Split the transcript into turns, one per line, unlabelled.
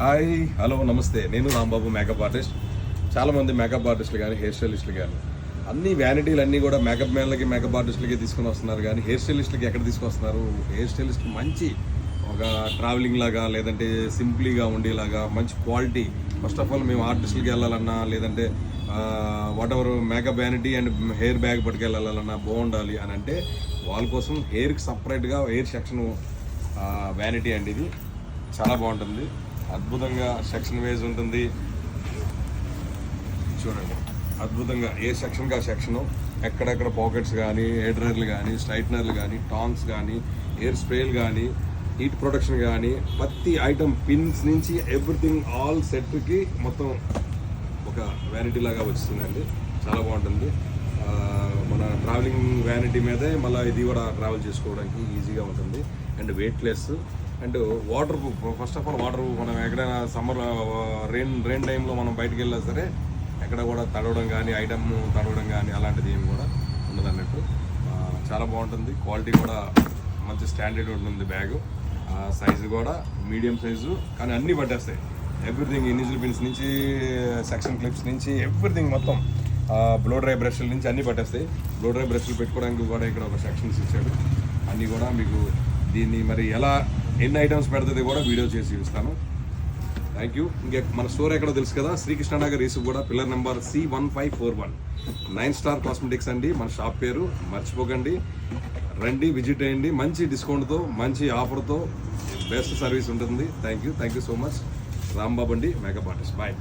Hi hello నమస్తే, నేను Rambabu, makeup artist. చాలామంది మేకప్ ఆర్టిస్టులు కానీ హెయిర్ స్టైలిస్టులు కానీ అన్ని వ్యానిటీలు అన్నీ కూడా మేకప్ మ్యాన్లకి మేకప్ ఆర్టిస్టులకి తీసుకుని వస్తున్నారు. కానీ హెయిర్ స్టైలిస్టులకి ఎక్కడ తీసుకొస్తున్నారు? హెయిర్ స్టైలిస్ట్ మంచి ఒక ట్రావెలింగ్ లాగా లేదంటే సింప్లీగా ఉండేలాగా మంచి క్వాలిటీ. ఫస్ట్ ఆఫ్ ఆల్ మేము ఆర్టిస్టులకి వెళ్ళాలన్నా లేదంటే whatever makeup vanity and hair bag పట్టుకెళ్ళాలన్నా బాగుండాలి అని అంటే వాళ్ళ కోసం హెయిర్కి సపరేట్గా హెయిర్ సెక్షన్ వ్యానిటీ అండి. ఇది చాలా బాగుంటుంది, అద్భుతంగా సెక్షన్ వైజ్ ఉంటుంది. చూడండి, అద్భుతంగా ఏ సెక్షన్కి ఆ సెక్షను, ఎక్కడెక్కడ పాకెట్స్ కానీ, హెయిర్ డ్రైయర్లు కానీ, స్ట్రైట్నర్లు కానీ, టాంగ్స్ కానీ, హెయిర్ స్ప్రేలు కానీ, హీట్ ప్రొటెక్షన్ కానీ, ప్రతి ఐటమ్ పిన్స్ నుంచి ఎవ్రీథింగ్ ఆల్ సెట్కి మొత్తం ఒక వ్యానిటీ లాగా వచ్చిందండి. చాలా బాగుంటుంది. మన ట్రావెలింగ్ వ్యానిటీ మీదే మళ్ళీ ఇది కూడా ట్రావెల్ చేసుకోవడానికి ఈజీగా ఉంటుంది and weightless and water proof. First of all water proof. మనం ఎక్కడైనా సమ్మర్ రెయిన్ టైంలో మనం బయటకు వెళ్ళినా సరే ఎక్కడ కూడా తడవడం కానీ, ఐటమ్ తడవడం కానీ అలాంటిది ఏమి కూడా ఉండదు అన్నట్టు. చాలా బాగుంటుంది. క్వాలిటీ కూడా మంచి స్టాండర్డ్ ఉంటుంది. బ్యాగు సైజు కూడా మీడియం సైజు, కానీ అన్నీ పట్టేస్తాయి. ఎవ్రీథింగ్ ఇనిజిల్ పిన్స్ నుంచి సెక్షన్ క్లిప్స్ నుంచి ఎవ్రీథింగ్ మొత్తం బ్లో డ్రై బ్రష్ల నుంచి అన్నీ పట్టేస్తాయి. బ్లో డ్రై బ్రష్లు పెట్టుకోవడానికి కూడా ఇక్కడ ఒక సెక్షన్స్ ఇచ్చాడు. అన్నీ కూడా మీకు దీన్ని మరి ఎలా ఎన్ని ఐటమ్స్ పెడుతుంది కూడా వీడియో చేసి చూపిస్తాను. Thank you. ఇంకా మన స్టోర్ ఎక్కడో తెలుసు కదా, శ్రీకృష్ణనగర్ కూడా pillar number C1541 9 star cosmetics అండి మన షాప్ పేరు. మర్చిపోకండి, రండి, విజిట్ అయ్యండి. మంచి డిస్కౌంట్తో మంచి ఆఫర్తో బెస్ట్ సర్వీస్ ఉంటుంది. Thank you so much. Rambabu అండి, మేకప్ ఆర్టిస్ట్. బాయ్.